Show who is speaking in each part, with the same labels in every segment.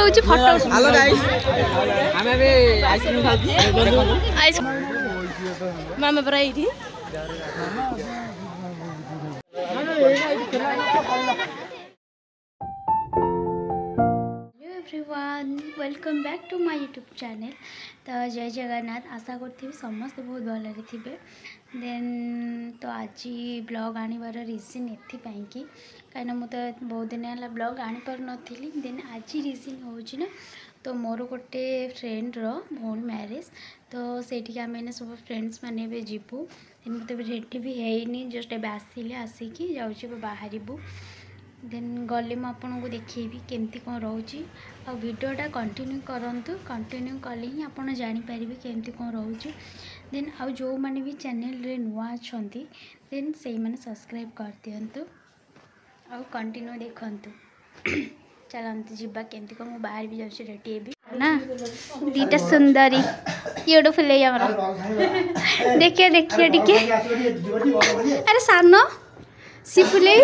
Speaker 1: होची photo
Speaker 2: hello guys हम अबे आइसक्रीम खाउची
Speaker 1: आइस मामा बरा इठी everyone welcome back to my YouTube channel. तो जय जगन्नाथ आशा करथि समस्त बहुत भलरे थिबे। देन तो आज ब्लॉग आनिबार रीजन एथि पई कि कहीं मु तो बहुत दिन है ब्लॉग आनी पार नथिली। देन आज रीजन होची ना तो मोर गोटे फ्रेंड रो भौन मैरिज तो सेठी आम सब फ्रेंड्स माने भी जीवु। मत रेडी भी हैनी जस्ट ए आसिले आसिकी जाऊँ बाहर। देन गले मुझे को देखी केमती कौन रोची आ भिडियोटा कंटिन्यू करंतु कंटिन्यू कले ही आप जापर केमती कौन रोचे। देन आउ जो मैंने भी चैनल रे नुआ अच्छा देन से मैंने सब्सक्राइब कर दिंतु आउ कंटिन्यू देखंतु। चलते जीवा केमती कौन मु बाहर भी जाऊँ रेडी है ना दीटा सुंदरी ब्यूटीफुल है देखिए देखिए टिके अरे सानो सिपुले ये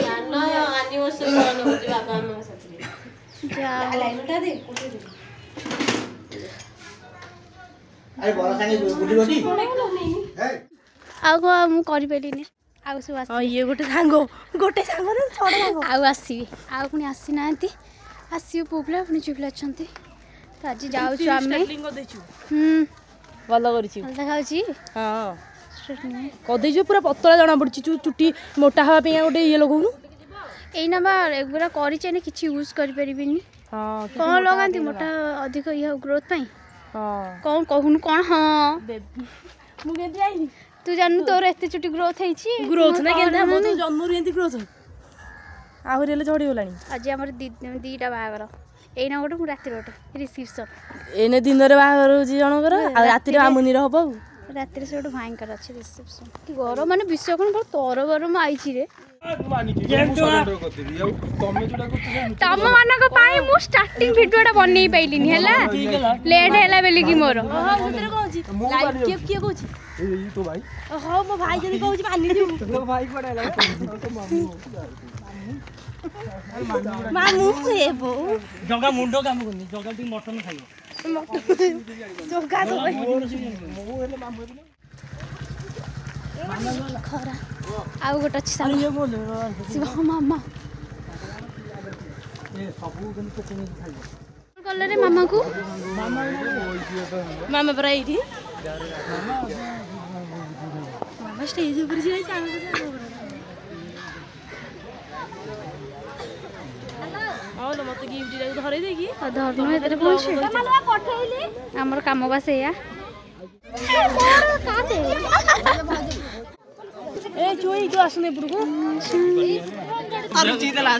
Speaker 1: गोटे सांग आसबी आउ पुणी आसी ना आसवे पुला पुणी चुपला अच्छा तो आज जाऊँ भल कर
Speaker 3: पूरा पतला जना पड़ी चुट्टी मोटा हवा गोटे ये लगौनु
Speaker 1: एना बा एगुरा करिचे किछि यूज करि परिबिनी। हां कोन लगांती मोटा अधिक ये ग्रोथ पई। हां कोन कहून कोन हां मु केंती आइनी तू जानू तोर एते चुटी ग्रोथ हेछि
Speaker 3: ग्रोथ ना केंता मो तो जन्म रे एंती ग्रोथ आहुर एले झड़ी होलानी।
Speaker 1: आज हमर दीटा बागर एना गोटे मु राति गोटे रिसेप्शन
Speaker 3: एने दिन रे बागर होछि जनकर आ राति रे आमुनी रे हबो
Speaker 1: राति से गोटे भयंकर अच्छे रिसेप्शन कि गरम माने विश्व कोन तोर गरम आइछि रे तम मानक पाई मु स्टार्टिंग वीडियोटा बनै पाइलिनी हैला लेट हैला बेली की मोर
Speaker 3: भीतर कहूची लाइव के कहूची ए तो भाई हां मो भाई जदी कहूची मानी दिउ तो भाई कोडा हैला मामू रे बो जगा मुंडो काम करनी जगा टी मटन खाइयो जगा तो मो हेले मामू
Speaker 1: खरा आउ गोटे अच्छी शिव मामा कल रे मामा को मामा बरा इठी मामा स्टेज ऊपर
Speaker 3: मत गिफ्ट धरे देखी
Speaker 1: धरनु एतरे पहुंचे हमर काम बा सेया
Speaker 3: ए जोई जो आसने पुरको अरे चीज ला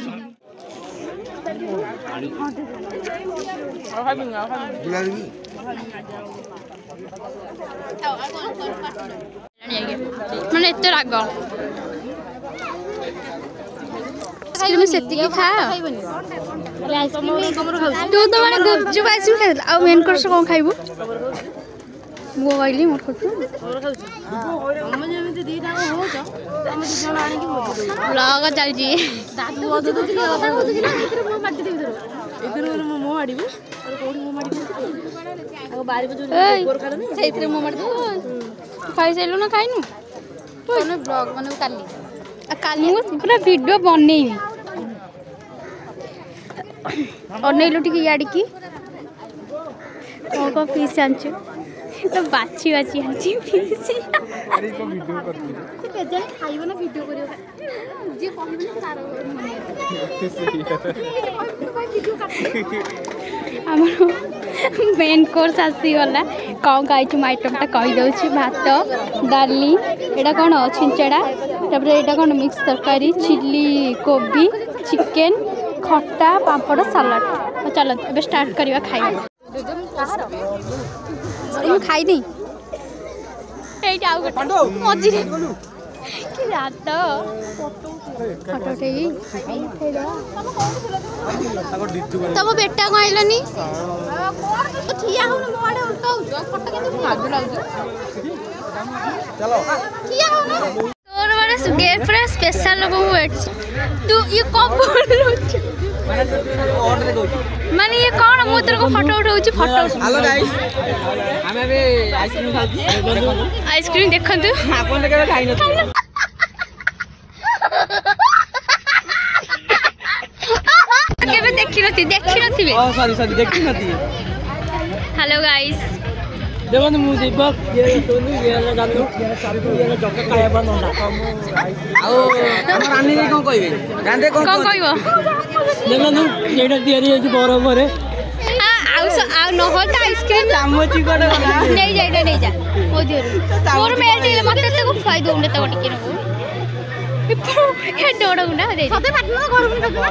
Speaker 1: माने एते राग आइसक्रीम सेती के खा तू तो माने गुपचुप आइसक्रीम खाइ आ मेन कोर्स कोन खाइबू मो कहली मोर खतु हम जेमे दीटा हो छ हम दि जण आनी की ब्लॉग चल जी दादू ओद तो की कथा कहत कि ना इधर मो माटी दे इधर मो माडीबू और कोडी मो माडी आ बारी बजू गोर काढ ने सेइतरे मो माडी दो खाइ सैलो ना खाइनु तोने ब्लॉग माने काली मो पूरा वीडियो बनेइबी अनेलो टिक याडी की को पीस आंचु तो बाची बाची आंची पीस अरे को वीडियो करती के जाय खाइबो ना वीडियो करियो जे कहबे ना तार हमर मेन कोर्स आसी वाला कौन खाइछु आइटमटा कहि दउछि भात डाली एटा कोन छिंचड़ा तबरे एटा कोन मिक्स तरकारी चिल्ली कोबी चिकन खट्टा पापड़ सलाड चलो अब स्टार्ट करिवा खाइबा ମୁଁ ଖାଇନି ଏଇଟା ଆଉ ଗୋଟେ ମଝିରେ କି ରାତ ଫଟୋଟେ ତମ ବେଟା କଣ ଆଇଲନି ଠିଆ ହଉନି ମୋ ଆଡେ ଉଲ୍ଟା ହଉଛୁ ଫଟୋ କେତେ ଲାଜ ଲାଗୁଛି ଠିଆ ହଉନି ତୋର ମାନେ ପୁରା ସ୍ପେଶାଲ ଲୋକ ୱେଟ୍ ତୁ ଇଏ କଣ ବୋଲୁଛୁ माने ये कौन मु तेरे को फोटो उठाउची फोटो
Speaker 2: हेलो गाइस हम अबे आइसक्रीम खाउची
Speaker 1: आइसक्रीम देखंतु
Speaker 2: आपन केबे खाइ न
Speaker 1: केबे देखि नथि
Speaker 2: ओ सॉरी देखि नथि
Speaker 1: हेलो गाइस
Speaker 3: देखो मु दीपक ये सोनू ये जानू ये साबु ये जग खाया बनोना
Speaker 2: आओ हम रानी को कहबे रांदे को
Speaker 1: कहबो
Speaker 3: देखो नु जेडा तयारी है बराबर है
Speaker 1: आउ न हो त आइसक्रीम
Speaker 3: चामची कोडे
Speaker 1: नहीं जा ओ दियो मोर मेल दिले मते त को फाय दोंडे त टिके न हे डोडा गुंडा दे सते पाटना घर में देखना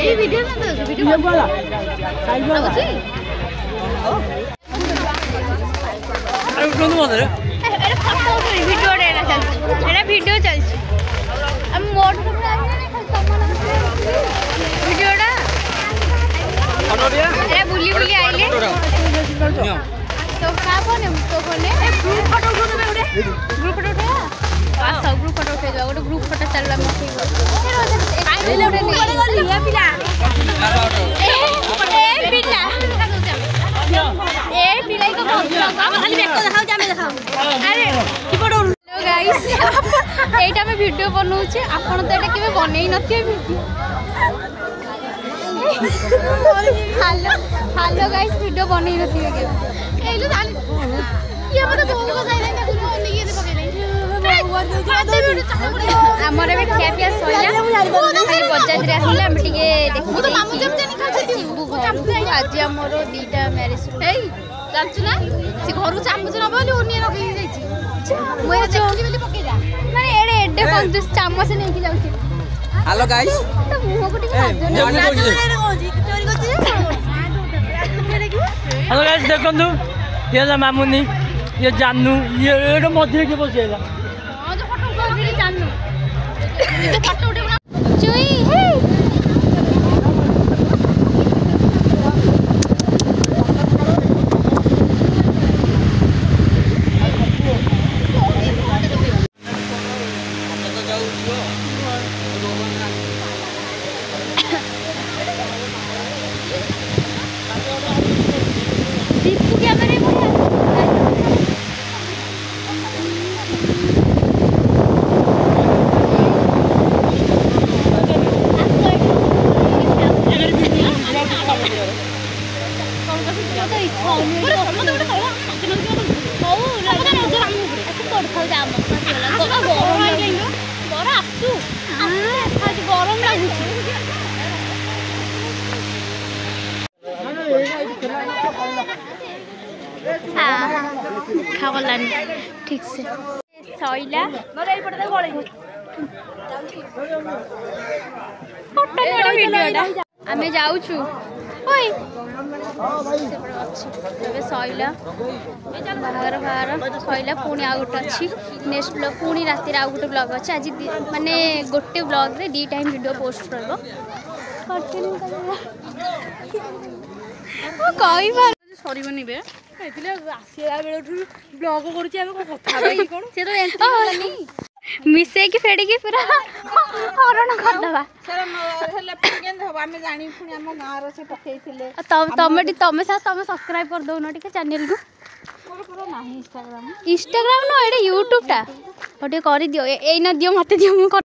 Speaker 1: ए वीडियो में वीडियो
Speaker 3: वाला साइड वाला अरे उठो मत रे
Speaker 1: अरे फोटो उठ वीडियो एना चल एना वीडियो चल हम मोड को वीडियोडा अरे बुली आइले तो का कोने ग्रुप फोटो उठो रे ग्रुप फोटो उठा सब ग्रुप फोटो उठे जाओ ग्रुप फोटो चलला मत आइले उठे नहीं लिया पिला ए पिला ए पिलाई को खाली बैक दिखाओ जामे दिखाओ अरे की फोटो हेलो गाइस एटा में वीडियो बनाउछे आपण तो एटा केबे बनै नथि वीडियो हेलो गाइस वीडियो बनै नथि केबे एलो जानी ये मते बोल को जाई ना कुछ ओनी ये पके नहीं हमर बे खिया पिया सोइला खाली बजार रे आसिला हम टिके देखि तो मामू जम जानी खाती चिंबू घर आज हमर दीटा मैरिज एई जानछु ना से घर चामच न बोली ओनी रखि जाईची मोय देखली बोली पके जा माने एडे एडे कंजूस चामच नै कि जाउची
Speaker 2: हेलो गाइस
Speaker 1: तो मुह को टिके
Speaker 3: हेलो गाइस देखंतु ये ला मामुनी ये जानू ये मध्य के बसेला
Speaker 1: हां जो फोटो उठा रे जानू फोटो उठे चुई दीपू क्या मेरे खावलानी ठीक से सइला आमे जाउछु ओय तबे सइला बाहर सइला पुणी आ गोटे अछि नेक्स्ट ब्लॉग पुणी राति आ गोटे ब्लॉग अछि आज माने गोटे ब्लॉग रे 2 टाइम वीडियो पोस्ट करबो कंटिन्यू करबो ओ कई बार सरी बनी बे एतिले आसिया बेलठु ब्लॉग करूची हम को कथा भाई कोन से तो एंट्री करनी मिसे की फेडी की पूरा हरण कर दबा
Speaker 4: सर हेले केन हो हम जानी पुनी हम गार से पकेइथिले
Speaker 1: तमे सब्सक्राइब कर दो न ठीक चैनल को
Speaker 4: करो नाही इंस्टाग्राम
Speaker 1: न एडे यूट्यूब टा ओटे करि दियो ए न दियो मते दियो मु